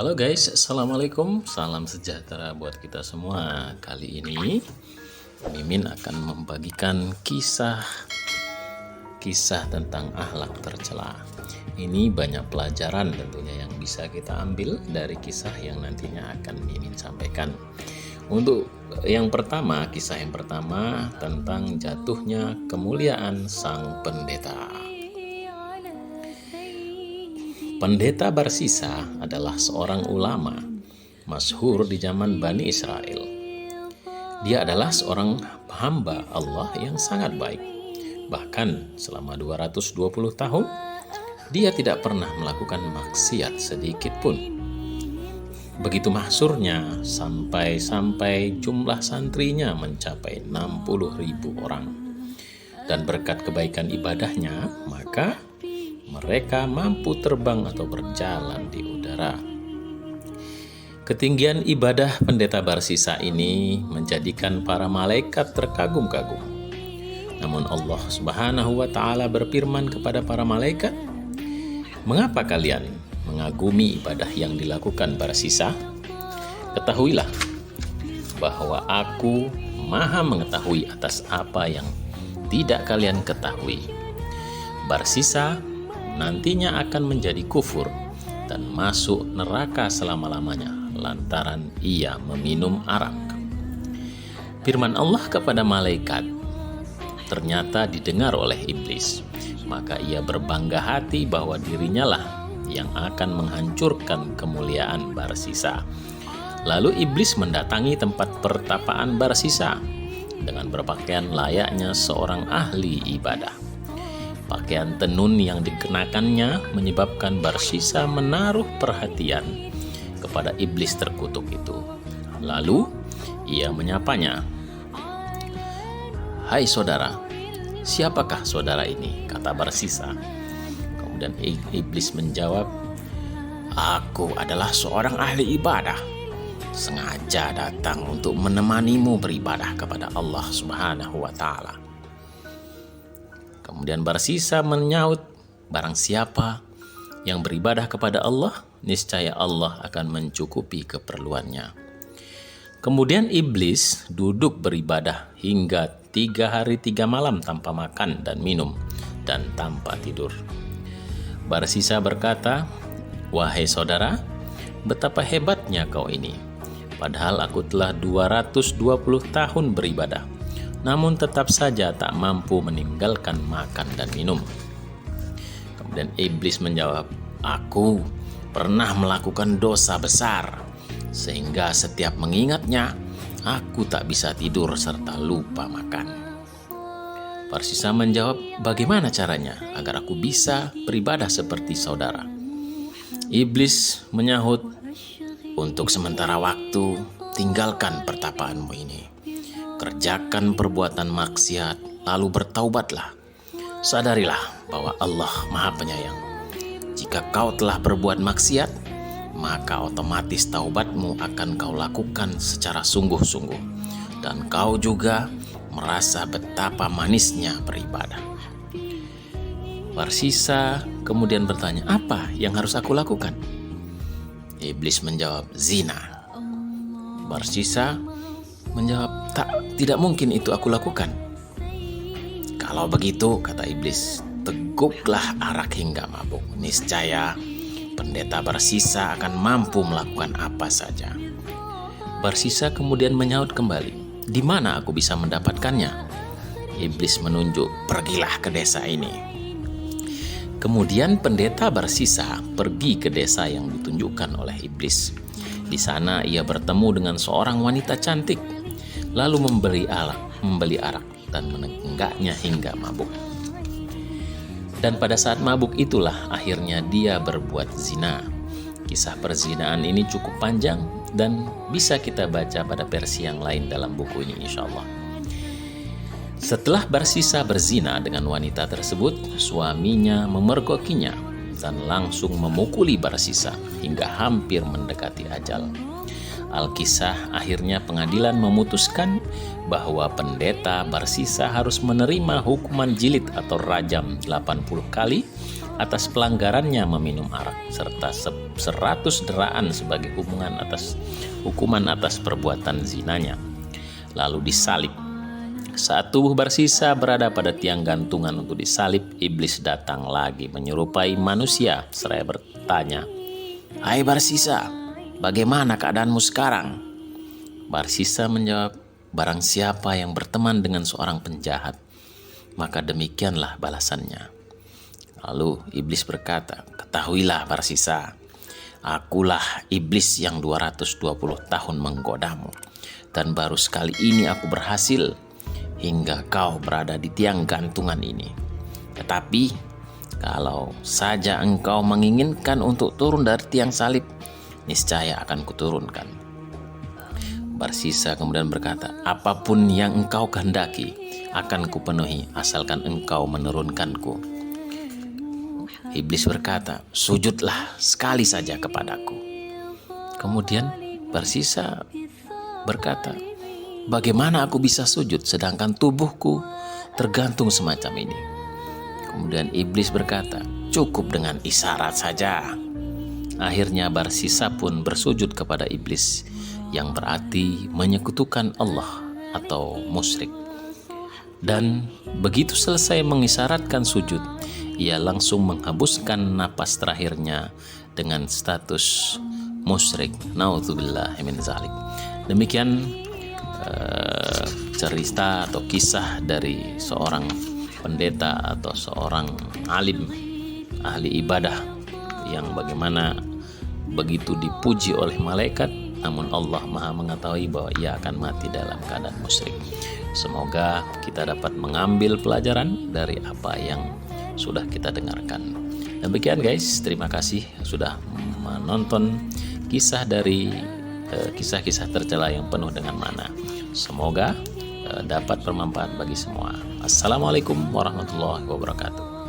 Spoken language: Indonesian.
Halo guys, Assalamualaikum, salam sejahtera buat kita semua. Kali ini Mimin akan membagikan kisah tentang akhlak tercela. Ini banyak pelajaran tentunya yang bisa kita ambil dari kisah yang nantinya akan Mimin sampaikan. Untuk kisah yang pertama tentang jatuhnya kemuliaan sang pendeta. Pendeta Barsisa adalah seorang ulama masyhur di zaman Bani Israel. Dia adalah seorang hamba Allah yang sangat baik. Bahkan selama 220 tahun, dia tidak pernah melakukan maksiat sedikit pun. Begitu masyhurnya sampai jumlah santrinya mencapai 60.000 orang. Dan berkat kebaikan ibadahnya, maka mereka mampu terbang atau berjalan di udara. Ketinggian ibadah pendeta Barsisa ini menjadikan para malaikat terkagum-kagum. Namun Allah Subhanahu wa Ta'ala berfirman kepada para malaikat, "Mengapa kalian mengagumi ibadah yang dilakukan Barsisa? Ketahuilah bahwa Aku Maha mengetahui atas apa yang tidak kalian ketahui. Barsisa nantinya akan menjadi kufur dan masuk neraka selama-lamanya lantaran ia meminum arak." Firman Allah kepada malaikat ternyata didengar oleh iblis. Maka ia berbangga hati bahwa dirinya lah yang akan menghancurkan kemuliaan Barsisa. Lalu iblis mendatangi tempat pertapaan Barsisa dengan berpakaian layaknya seorang ahli ibadah. Pakaian tenun yang dikenakannya menyebabkan Barsisa menaruh perhatian kepada iblis terkutuk itu. Lalu ia menyapanya, "Hai saudara, siapakah saudara ini?" kata Barsisa. Kemudian iblis menjawab, "Aku adalah seorang ahli ibadah. Sengaja datang untuk menemanimu beribadah kepada Allah Subhanahu wa Ta'ala." Kemudian Barsisa menyaut, "Barang siapa yang beribadah kepada Allah, niscaya Allah akan mencukupi keperluannya." Kemudian iblis duduk beribadah hingga 3 hari 3 malam tanpa makan dan minum dan tanpa tidur. Barsisa berkata, "Wahai saudara, betapa hebatnya kau ini. Padahal aku telah 220 tahun beribadah, namun tetap saja tak mampu meninggalkan makan dan minum." Kemudian iblis menjawab, "Aku pernah melakukan dosa besar, sehingga setiap mengingatnya, aku tak bisa tidur serta lupa makan." Barsisa menjawab, "Bagaimana caranya agar aku bisa beribadah seperti saudara?" Iblis menyahut, "Untuk sementara waktu, tinggalkan pertapaanmu ini. Kerjakan perbuatan maksiat, lalu bertaubatlah. Sadarilah bahwa Allah Maha Penyayang. Jika kau telah berbuat maksiat, maka otomatis taubatmu akan kau lakukan secara sungguh-sungguh. Dan kau juga merasa betapa manisnya beribadah." Barsisa kemudian bertanya, "Apa yang harus aku lakukan?" Iblis menjawab, "Zina." Barsisa menjawab, "Tidak mungkin itu aku lakukan." "Kalau begitu," kata iblis, "teguklah arak hingga mabuk. Niscaya pendeta Barsisa akan mampu melakukan apa saja." Barsisa kemudian menyaut kembali, "Di mana aku bisa mendapatkannya?" Iblis menunjuk, "Pergilah ke desa ini." Kemudian pendeta Barsisa pergi ke desa yang ditunjukkan oleh iblis. Di sana ia bertemu dengan seorang wanita cantik, lalu membeli arak dan menenggaknya hingga mabuk. Dan pada saat mabuk itulah akhirnya dia berbuat zina. Kisah perzinaan ini cukup panjang dan bisa kita baca pada versi yang lain dalam buku ini insyaallah. Setelah Barsisa berzina dengan wanita tersebut, suaminya memergokinya dan langsung memukuli Barsisa hingga hampir mendekati ajal. Al-Kisah akhirnya pengadilan memutuskan bahwa pendeta Barsisa harus menerima hukuman jilid atau rajam 80 kali atas pelanggarannya meminum arak, serta 100 deraan sebagai hukuman atas perbuatan zinanya. Lalu disalib. Saat tubuh Barsisa berada pada tiang gantungan untuk disalib, iblis datang lagi menyerupai manusia seraya bertanya, "Hai Barsisa, bagaimana keadaanmu sekarang?" Barsisa menjawab, "Barang siapa yang berteman dengan seorang penjahat, maka demikianlah balasannya." Lalu iblis berkata, "Ketahuilah Barsisa, akulah iblis yang 220 tahun menggodamu, dan baru sekali ini aku berhasil hingga kau berada di tiang gantungan ini. Tetapi kalau saja engkau menginginkan untuk turun dari tiang salib, niscaya akan kuturunkan." Barsisa kemudian berkata, "Apapun yang engkau kehendaki akan kupenuhi asalkan engkau menurunkanku." Iblis berkata, "Sujudlah sekali saja kepadaku." Kemudian Barsisa berkata, "Bagaimana aku bisa sujud sedangkan tubuhku tergantung semacam ini?" Kemudian iblis berkata, "Cukup dengan isyarat saja." Akhirnya Barsisa pun bersujud kepada iblis, yang berarti menyekutukan Allah atau musyrik. Dan begitu selesai mengisyaratkan sujud, ia langsung menghembuskan napas terakhirnya dengan status musyrik. Naudzubillah min zalik. Demikian cerita atau kisah dari seorang pendeta atau seorang alim ahli ibadah yang bagaimana begitu dipuji oleh malaikat, namun Allah Maha mengetahui bahwa ia akan mati dalam keadaan musyrik. Semoga kita dapat mengambil pelajaran dari apa yang sudah kita dengarkan. Demikian guys, terima kasih sudah menonton kisah dari kisah-kisah tercela yang penuh dengan makna. Semoga dapat bermanfaat bagi semua. Assalamualaikum warahmatullahi wabarakatuh.